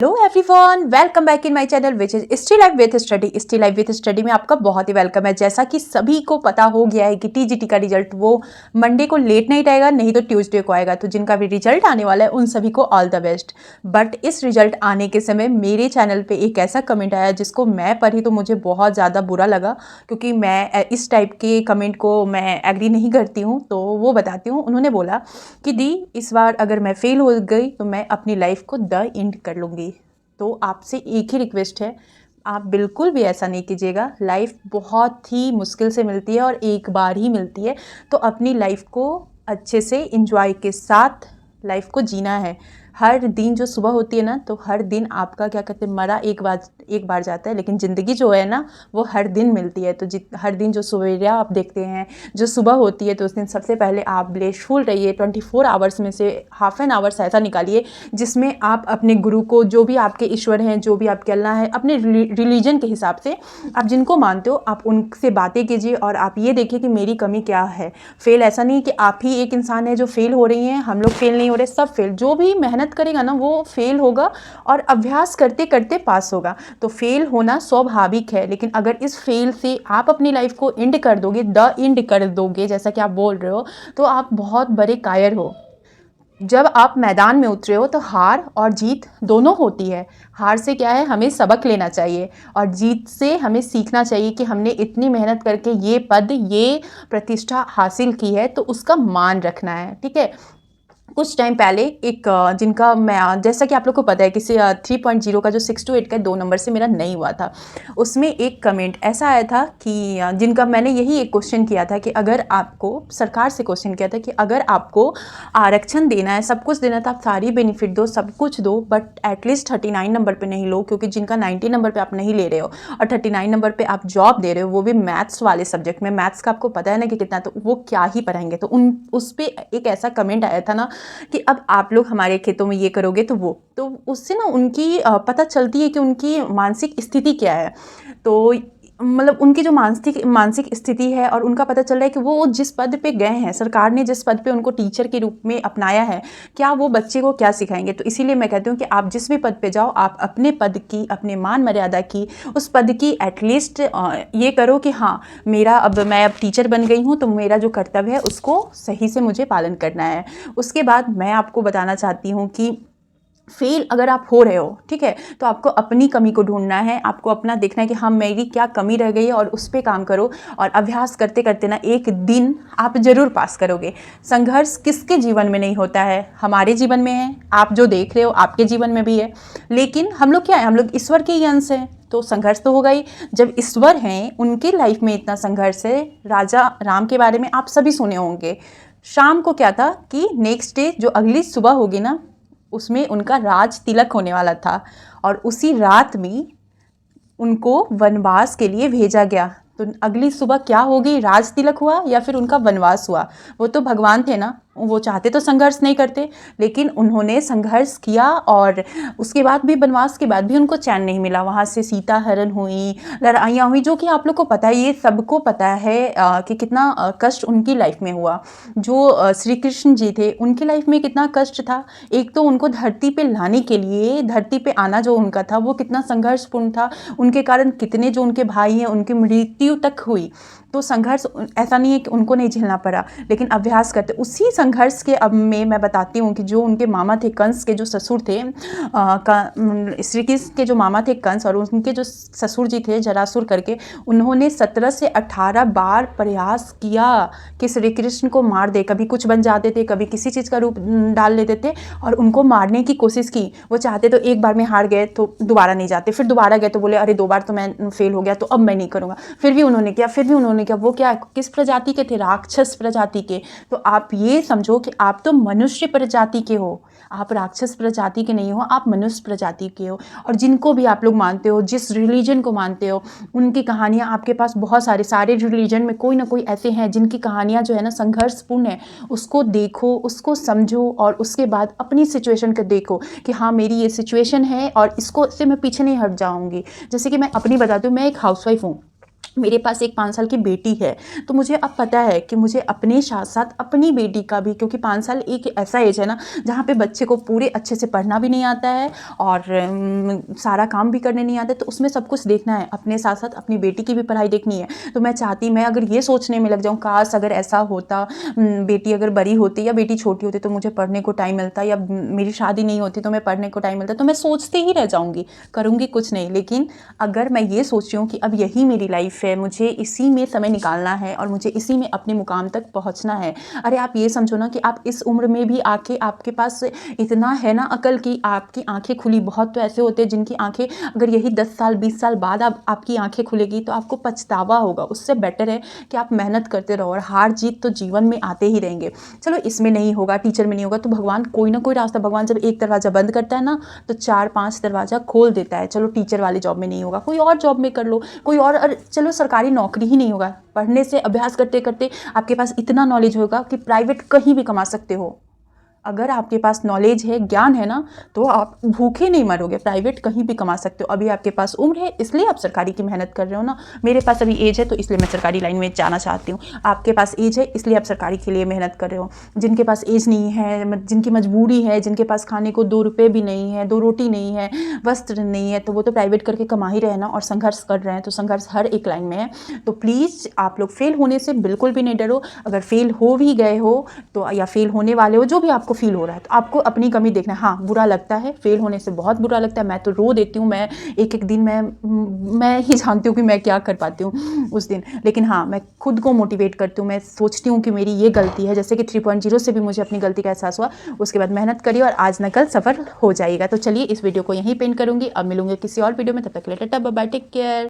Hello everyone, welcome back in my channel which is still life with study. Still life with study में आपका बहुत ही welcome है। जैसा कि सभी को पता हो गया है कि टीजीटी का रिजल्ट वो मंडे को लेट नाइट आएगा, नहीं तो ट्यूसडे को आएगा। तो जिनका भी रिजल्ट आने वाला है उन सभी को ऑल द बेस्ट। बट इस रिजल्ट आने के समय मेरे चैनल पे एक ऐसा कमेंट आया जिसको मैं पढ़ी तो मुझे बहुत ज़्यादा बुरा लगा, क्योंकि मैं इस टाइप के कमेंट को मैं एग्री नहीं करती हूँ। तो वो बताती हूँ। उन्होंने बोला कि दी, इस बार अगर मैं फेल हो गई तो मैं अपनी लाइफ को द एंड कर लूँगी। तो आपसे एक ही रिक्वेस्ट है, आप बिल्कुल भी ऐसा नहीं कीजिएगा। लाइफ बहुत ही मुश्किल से मिलती है और एक बार ही मिलती है। तो अपनी लाइफ को अच्छे से एंजॉय के साथ लाइफ को जीना है। हर दिन जो सुबह होती है ना, तो हर दिन आपका क्या कहते हैं, मरा एक बार जाता है, लेकिन ज़िंदगी जो है ना वो हर दिन मिलती है। तो हर दिन जो सवेरा आप देखते हैं, जो सुबह होती है, तो उस दिन सबसे पहले आप ब्लेसफुल रहिए। 24 आवर्स में से हाफ एन आवर्स ऐसा निकालिए जिसमें आप अपने गुरु को, जो भी आपके ईश्वर हैं, जो भी आपके अल्लाह है, अपने रिलीजन के हिसाब से आप जिनको मानते हो, आप उनसे बातें कीजिए और आप ये देखिए कि मेरी कमी क्या है। फेल ऐसा नहीं कि आप ही एक इंसान है जो फेल हो रही हैं, हम लोग फेल नहीं हो रहे, सब फेल। जो भी मेहनत करेगा ना वो फेल होगा और अभ्यास करते करते पास होगा। तो फेल होना स्वाभाविक है, लेकिन अगर इस फेल से आप अपनी लाइफ को एंड कर दोगे, द एंड कर दोगे जैसा कि आप बोल रहे हो, तो आप बहुत बड़े कायर हो। जब आप मैदान में उतरे हो तो हार और जीत दोनों होती है। हार से क्या है, हमें सबक लेना चाहिए, और जीत से हमें सीखना चाहिए कि हमने इतनी मेहनत करके ये पद, ये प्रतिष्ठा हासिल की है, तो उसका मान रखना है। ठीक है। कुछ टाइम पहले एक जिनका मैं, जैसा कि आप लोग को पता है कि 3.0 का जो 6 to 8 का 2 नंबर से मेरा नहीं हुआ था, उसमें एक कमेंट ऐसा आया था कि जिनका मैंने यही एक क्वेश्चन किया था कि अगर आपको, सरकार से क्वेश्चन किया था कि अगर आपको आरक्षण देना है, सब कुछ देना था, आप सारी बेनिफिट दो, सब कुछ दो, बट एटलीस्ट 39 नंबर पे नहीं लो, क्योंकि जिनका 90 नंबर पे आप नहीं ले रहे हो और 39 नंबर पे आप जॉब दे रहे हो, वो भी मैथ्स वाले सब्जेक्ट में। मैथ्स का आपको पता है ना कि कितना, तो वो क्या ही पढ़ाएंगे। तो उस पर एक ऐसा कमेंट आया था ना कि अब आप लोग हमारे खेतों में ये करोगे तो उससे ना उनकी पता चलती है कि उनकी मानसिक स्थिति क्या है। तो मतलब उनकी जो मानसिक स्थिति है, और उनका पता चल रहा है कि वो जिस पद पे गए हैं, सरकार ने जिस पद पे उनको टीचर के रूप में अपनाया है, क्या वो बच्चे को क्या सिखाएंगे। तो इसीलिए मैं कहती हूँ कि आप जिस भी पद पे जाओ, आप अपने पद की, अपने मान मर्यादा की, उस पद की एटलीस्ट ये करो कि हाँ, मैं अब टीचर बन गई हूँ, तो मेरा जो कर्तव्य है उसको सही से मुझे पालन करना है। उसके बाद मैं आपको बताना चाहती हूँ कि फेल अगर आप हो रहे हो, ठीक है, तो आपको अपनी कमी को ढूंढना है, आपको अपना देखना है कि हाँ, मेरी क्या कमी रह गई है, और उस पर काम करो। और अभ्यास करते करते ना एक दिन आप जरूर पास करोगे। संघर्ष किसके जीवन में नहीं होता है, हमारे जीवन में है, आप जो देख रहे हो आपके जीवन में भी है। लेकिन हम लोग क्या है, हम लोग ईश्वर के ही अंश हैं, तो संघर्ष तो होगा ही। जब ईश्वर हैं, उनके लाइफ में इतना संघर्ष है। राजा राम के बारे में आप सभी सुने होंगे। शाम को क्या था कि नेक्स्ट डे जो अगली सुबह होगी ना, उसमें उनका राज तिलक होने वाला था, और उसी रात में उनको वनवास के लिए भेजा गया। तो अगली सुबह क्या होगी, राज तिलक हुआ या फिर उनका वनवास हुआ। वो तो भगवान थे ना, वो चाहते तो संघर्ष नहीं करते, लेकिन उन्होंने संघर्ष किया, और उसके बाद भी, वनवास के बाद भी उनको चैन नहीं मिला। वहाँ से सीता हरण हुई, लड़ाइयाँ हुई, जो कि आप लोग को पता है, ये सबको पता है कि कितना कष्ट उनकी लाइफ में हुआ। जो श्री कृष्ण जी थे, उनकी लाइफ में कितना कष्ट था। एक तो उनको धरती पे लाने के लिए, धरती पे आना जो उनका था, वो कितना संघर्षपूर्ण था। उनके कारण कितने जो उनके भाई हैं, उनकी मृत्यु तक हुई। तो संघर्ष ऐसा नहीं है कि उनको नहीं झेलना पड़ा, लेकिन अभ्यास करते। उसी संघर्ष के अब में मैं बताती हूँ कि जो उनके मामा थे, कंस के जो ससुर थे, श्री कृष्ण के जो मामा थे कंस, और उनके जो ससुर जी थे जरासुर करके, उन्होंने 17 से 18 बार प्रयास किया कि श्री कृष्ण को मार दे। कभी कुछ बन जाते थे, कभी किसी चीज़ का रूप डाल लेते थे, और उनको मारने की कोशिश की। वो चाहते तो एक बार में हार गए तो दोबारा नहीं जाते, फिर दोबारा गए तो बोले अरे 2 बार तो मैं फेल हो गया, तो अब मैं नहीं करूँगा। फिर भी उन्होंने किया, फिर भी उन्होंने किया। वो क्या, किस प्रजाति के थे, राक्षस प्रजाति के। तो आप ये समझो कि आप तो मनुष्य प्रजाति के हो, आप राक्षस प्रजाति के नहीं हो, आप मनुष्य प्रजाति के हो। और जिनको भी आप लोग मानते हो, जिस रिलीजन को मानते हो, उनकी कहानियाँ आपके पास बहुत सारे रिलीजन में कोई ना कोई ऐसे हैं जिनकी कहानियाँ जो है ना संघर्षपूर्ण है। उसको देखो, उसको समझो, और उसके बाद अपनी सिचुएशन को देखो कि हाँ, मेरी ये सिचुएशन है और इसको से मैं पीछे नहीं हट जाऊँगी। जैसे कि मैं अपनी बताती हूँ, मैं एक हाउसवाइफ हूँ, मेरे पास एक 5 साल की बेटी है, तो मुझे अब पता है कि मुझे अपने साथ-साथ अपनी बेटी का भी, क्योंकि 5 साल एक ऐसा एज है ना जहाँ पे बच्चे को पूरे अच्छे से पढ़ना भी नहीं आता है और सारा काम भी करने नहीं आता है, तो उसमें सब कुछ देखना है। अपने साथ-साथ अपनी बेटी की भी पढ़ाई देखनी है। तो मैं अगर ये सोचने में लग जाऊँ, काश अगर ऐसा होता, बेटी अगर बड़ी होती या बेटी छोटी होती तो मुझे पढ़ने को टाइम मिलता, या मेरी शादी नहीं होती तो मैं पढ़ने को टाइम मिलता, तो मैं सोचते ही रह जाऊँगी, करूँगी कुछ नहीं। लेकिन अगर मैं ये सोच रही हूँ कि अब यही मेरी लाइफ है, मुझे इसी में समय निकालना है और मुझे इसी में अपने मुकाम तक पहुंचना है। अरे आप ये समझो ना कि आप इस उम्र में भी आके आपके पास इतना है ना अकल की आपकी आंखें खुली। बहुत तो ऐसे होते हैं जिनकी आंखें, अगर यही 10 साल 20 साल बाद आपकी आंखें खुलेगी तो आपको पछतावा होगा। उससे बेटर है कि आप मेहनत करते रहो, और हार जीत तो जीवन में आते ही रहेंगे। चलो इसमें नहीं होगा, टीचर में नहीं होगा, तो भगवान कोई ना कोई रास्ता, भगवान जब एक दरवाज़ा बंद करता है ना तो 4-5 दरवाज़ा खोल देता है। चलो टीचर वाली जॉब में नहीं होगा, कोई और जॉब में कर लो, कोई और चलो सरकारी नौकरी ही नहीं होगा, पढ़ने से अभ्यास करते करते आपके पास इतना नॉलेज होगा कि प्राइवेट कहीं भी कमा सकते हो। अगर आपके पास नॉलेज है, ज्ञान है ना, तो आप भूखे नहीं मरोगे, प्राइवेट कहीं भी कमा सकते हो। अभी आपके पास उम्र है इसलिए आप सरकारी की मेहनत कर रहे हो ना। मेरे पास अभी एज है तो इसलिए मैं सरकारी लाइन में जाना चाहती हूँ। आपके पास एज है इसलिए आप सरकारी के लिए मेहनत कर रहे हो। जिनके पास एज नहीं है, जिनकी मजबूरी है, जिनके पास खाने को 2 रुपये भी नहीं है, 2 रोटी नहीं है, वस्त्र नहीं है, तो वो तो प्राइवेट करके कमा ही रहे हैं ना, और संघर्ष कर रहे हैं। तो संघर्ष हर एक लाइन में है। तो प्लीज़ आप लोग फेल होने से बिल्कुल भी नहीं डरो। अगर फेल हो भी गए हो तो, या फेल होने वाले हो, जो भी आपको फील हो रहा है, तो आपको अपनी कमी देखना है। हाँ, बुरा लगता है, फेल होने से बहुत बुरा लगता है। मैं तो रो देती हूँ, मैं एक दिन मैं ही जानती हूँ कि मैं क्या कर पाती हूँ उस दिन। लेकिन हाँ, मैं खुद को मोटिवेट करती हूँ, मैं सोचती हूँ कि मेरी ये गलती है। जैसे कि 3.0 से भी मुझे अपनी गलती का एहसास हुआ, उसके बाद मेहनत करी और आज न कल सफल हो जाएगा। तो चलिए इस वीडियो को यहीं पेंड करूँगी। अब मिलूंगी किसी और वीडियो में, तब तक के लिए tata bye bye, take care.